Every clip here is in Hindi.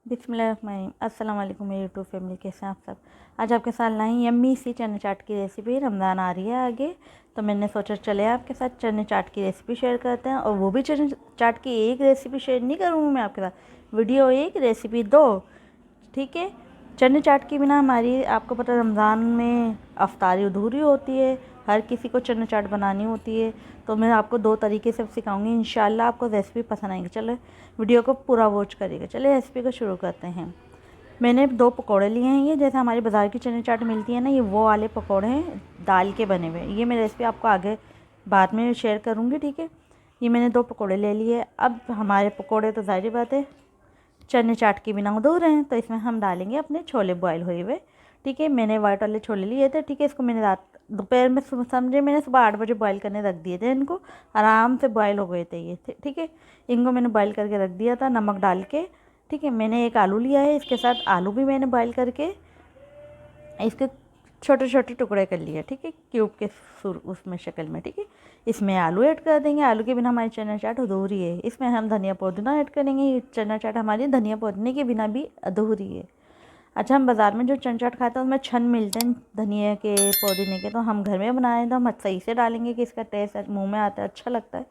बिस्मिल्लाहिर्रहमानिर्रहीम। अस्सलाम वालेकुम मेरी यूट्यूब फैमिली, कैसे हैं आप सब। आज आपके साथ लाई यम्मी सी चने चाट की रेसिपी। रमज़ान आ रही है आगे, तो मैंने सोचा चले आपके साथ चने चाट की रेसिपी शेयर करते हैं। और वो भी चने चाट की एक रेसिपी शेयर नहीं करूँगी मैं आपके साथ, वीडियो एक रेसिपी दो, ठीक है। चने चाट के बिना हमारी, आपको पता है, रमज़ान में अफ्तारी अधूरी होती है। हर किसी को चने चाट बनानी होती है, तो मैं आपको दो तरीके से सिखाऊंगी। इंशाल्लाह आपको रेसिपी पसंद आएगी। चलो वीडियो को पूरा वॉच करिएगा। चलिए रेसिपी को शुरू करते हैं। मैंने दो पकोड़े लिए हैं, ये जैसे हमारी बाज़ार की चने चाट मिलती है ना, ये वो वाले पकोड़े हैं, दाल के बने हुए। ये मैं रेसिपी आपको आगे बाद में शेयर करूँगी, ठीक है। ये मैंने दो पकोड़े ले लिए। अब हमारे पकोड़े तो ज़ाहिर बात है चने चाट के बिना अधूरे हैं, तो इसमें हम डालेंगे अपने छोले बॉयल हुए हुए, ठीक है। मैंने वाइट वाले छोले लिए थे, ठीक है। इसको मैंने दोपहर में समझे मैंने सुबह 8 बजे बॉयल करने रख दिए थे। इनको आराम से बॉयल हो गए थे ये, ठीक है। इनको मैंने बॉयल करके रख दिया था नमक डाल के, ठीक है। मैंने एक आलू लिया है, इसके साथ आलू भी मैंने बॉयल करके इसके छोटे छोटे टुकड़े कर लिए, ठीक है, क्यूब के उसमें शक्ल में, ठीक है। इसमें आलू ऐड कर देंगे। आलू के बिना हमारी चना चाट अधूरी है। इसमें हम धनिया पुदीना ऐड करेंगे। ये चना चाट हमारी धनिया पुदीने के बिना भी अधूरी है। अच्छा, हम बाज़ार में जो चना चाट खाते हैं उसमें छन मिलते हैं धनिया के पुदीने के, तो हम घर में बनाएं तो हम सही से डालेंगे कि इसका टेस्ट मुँह में आता है, अच्छा लगता है।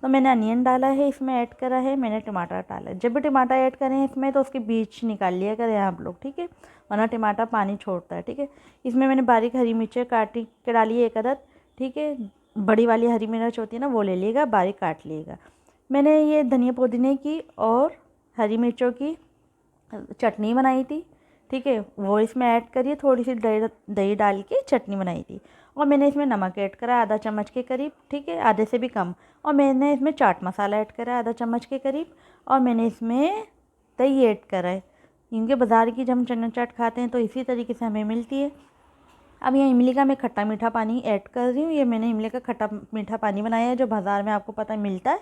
तो मैंने अनियन डाला है, इसमें ऐड करा है, मैंने टमाटर डाला है। जब भी टमाटर ऐड करें इसमें तो उसके बीज निकाल लिया करें आप लोग, ठीक है, वरना टमाटर पानी छोड़ता है, ठीक है। इसमें मैंने बारीक हरी मिर्चें काटी के डाली है, एक अदद, ठीक है। बड़ी वाली हरी मिर्च होती है ना, वो ले लिएगा, बारीक काट लिएगा। मैंने ये धनिया पुदीने की और हरी मिर्चों की चटनी बनाई थी, ठीक है, वो इसमें ऐड करिए। थोड़ी सी दही डाल के चटनी बनाई थी। और मैंने इसमें नमक ऐड करा आधा चम्मच के करीब, ठीक है, आधे से भी कम। और मैंने इसमें चाट मसाला ऐड करा आधा चम्मच के करीब। और मैंने इसमें दही ऐड करा है, क्योंकि बाज़ार की जब हम चना चाट खाते हैं तो इसी तरीके से हमें मिलती है। अब ये इमली का मैं खट्टा मीठा पानी ऐड कर रही हूँ। ये मैंने इमली का खट्टा मीठा पानी बनाया है, जो बाज़ार में आपको पता मिलता है,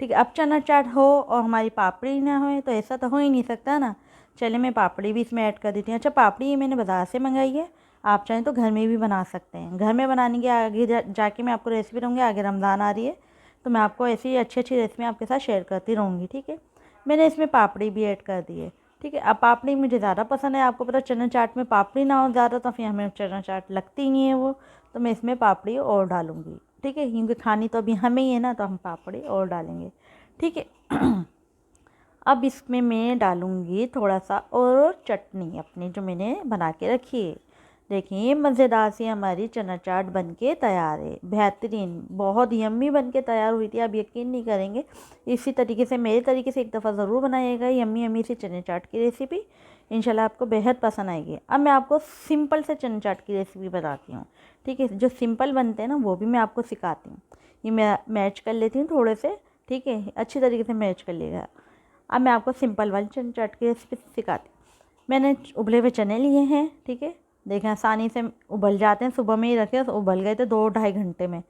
ठीक है। अब चना चाट हो और हमारी पापड़ी ना हो तो ऐसा तो हो ही नहीं सकता ना। चलिए मैं पापड़ी भी इसमें ऐड कर देती हूँ। अच्छा, पापड़ी ये मैंने बाज़ार से मंगाई है, आप चाहें तो घर में भी बना सकते हैं। घर में बनाने के आगे जाके मैं आपको रेसिपी दूँगी। आगे रमज़ान आ रही है तो मैं आपको ऐसी अच्छी अच्छी रेसिपी आपके साथ शेयर करती रहूँगी, ठीक है। मैंने इसमें पापड़ी भी ऐड कर दी है, ठीक है। अब पापड़ी मुझे ज़्यादा पसंद है, आपको पता चना चाट में पापड़ी ना हो ज़्यादा तो फिर हमें चना चाट लगती ही नहीं है वो, तो मैं इसमें पापड़ी और डालूँगी, ठीक है, क्योंकि खानी तो अभी हमें ही है ना, तो हम पापड़ी और डालेंगे, ठीक है। अब इसमें मैं डालूँगी थोड़ा सा और चटनी अपनी जो मैंने बना के रखी है। देखिए मज़ेदार सी हमारी चना चाट बन के तैयार है, बेहतरीन, बहुत यम्मी बन के तैयार हुई थी। आप यकीन नहीं करेंगे। इसी तरीके से, मेरे तरीके से एक दफ़ा ज़रूर बनाइएगा यम्मी यम्मी सी चने चाट की रेसिपी। इंशाल्लाह आपको बेहद पसंद आएगी। अब मैं आपको सिंपल से चने चाट की रेसिपी बताती हूँ, ठीक है। जो सिंपल बनते हैं ना वो भी मैं आपको सिखाती हूँ। ये मैं मैच कर लेती हूँ थोड़े से, ठीक है, अच्छी तरीके से मैच कर लिएगा। अब मैं आपको सिंपल वाली चने चाट की रेसिपी सिखाती हूँ। मैंने उबले हुए चने लिए हैं, ठीक है, देखें आसानी से उबल जाते हैं। सुबह में ही रखे तो उबल गए थे 2-2.5 घंटे में,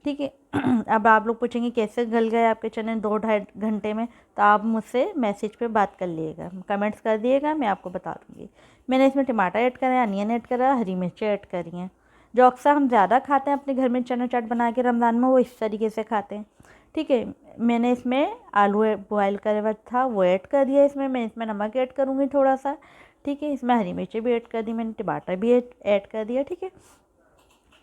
ठीक है। अब आप लोग पूछेंगे कैसे गल गए आपके चने 2-2.5 घंटे में, तो आप मुझसे मैसेज पे बात कर लीजिएगा, कमेंट्स कर दिएगा, मैं आपको बता दूँगी। मैंने इसमें टमाटर ऐड करा है, अनियन ऐड करा है, हरी मिर्चें ऐड करी हैं। जो अक्सर हम ज़्यादा खाते हैं अपने घर में चना चाट बना के रमज़ान में, वो इस तरीके से खाते हैं, ठीक है। मैंने इसमें आलू बॉयल करे हुआ था वो ऐड कर दिया। इसमें मैं इसमें नमक ऐड करूँगी थोड़ा सा, ठीक है। इसमें हरी मिर्ची भी ऐड कर दी, मैंने टमाटर भी ऐड कर दिया, ठीक है।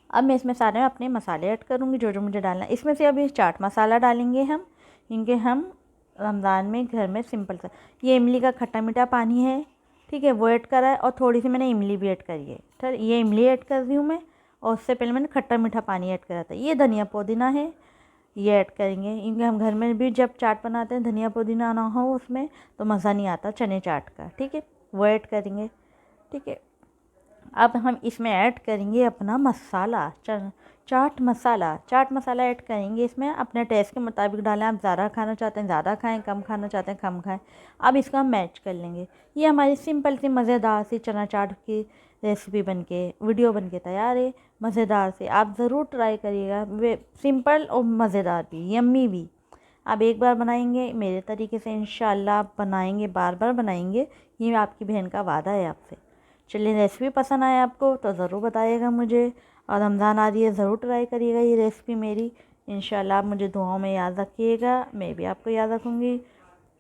अब मैं इसमें सारे अपने मसाले ऐड करूँगी जो जो मुझे डालना है। इसमें से अभी चाट मसाला डालेंगे हम, क्योंकि हम रमज़ान में घर में सिंपल सा, ये इमली का खट्टा मीठा पानी है, ठीक है, वो ऐड करा है। और थोड़ी सी मैंने इमली भी ऐड करी है, ठीक, ये इमली ऐड कर रही हूँ मैं। और उससे पहले मैंने खट्टा मीठा पानी ऐड करा था। ये धनिया पुदीना है, ये ऐड करेंगे, क्योंकि हम घर में भी जब चाट बनाते हैं धनिया पुदीना ना हो उसमें तो मज़ा नहीं आता चने चाट का, ठीक है, वो ऐड करेंगे, ठीक है। अब हम इसमें ऐड करेंगे अपना मसाला, चाट मसाला ऐड करेंगे इसमें। अपने टेस्ट के मुताबिक डालें, आप ज़्यादा खाना चाहते हैं ज़्यादा खाएं, कम खाना चाहते हैं कम खाएं। अब इसका हम मैच कर लेंगे। ये हमारी सिंपल सी मज़ेदार सी चना चाट की रेसिपी बनके वीडियो बनके तैयार है, मज़ेदार से। आप ज़रूर ट्राई करिएगा, वे सिंपल और मज़ेदार भी, यम्मी भी। आप एक बार बनाएंगे मेरे तरीके से, इंशाल्लाह आप बनाएंगे, बार बार बनाएंगे, ये आपकी बहन का वादा है आपसे। चलिए रेसिपी पसंद आए आपको तो ज़रूर बताइएगा मुझे। और रमज़ान आ रही है, ज़रूर ट्राई करिएगा ये रेसिपी मेरी। इंशाल्लाह आप मुझे दुआओं में याद रखिएगा, मैं भी आपको याद रखूँगी,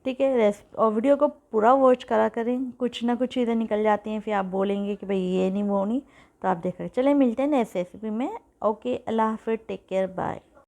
ठीक है। और वीडियो को पूरा वॉच करा करें, कुछ ना कुछ चीज़ें निकल जाती हैं, फिर आप बोलेंगे कि भाई ये नहीं वो नहीं, तो आप देख रहे। चलिए मिलते हैं नेक्स्ट रेसिपी में। ओके, अल्लाह हाफिज़, टेक केयर, बाय।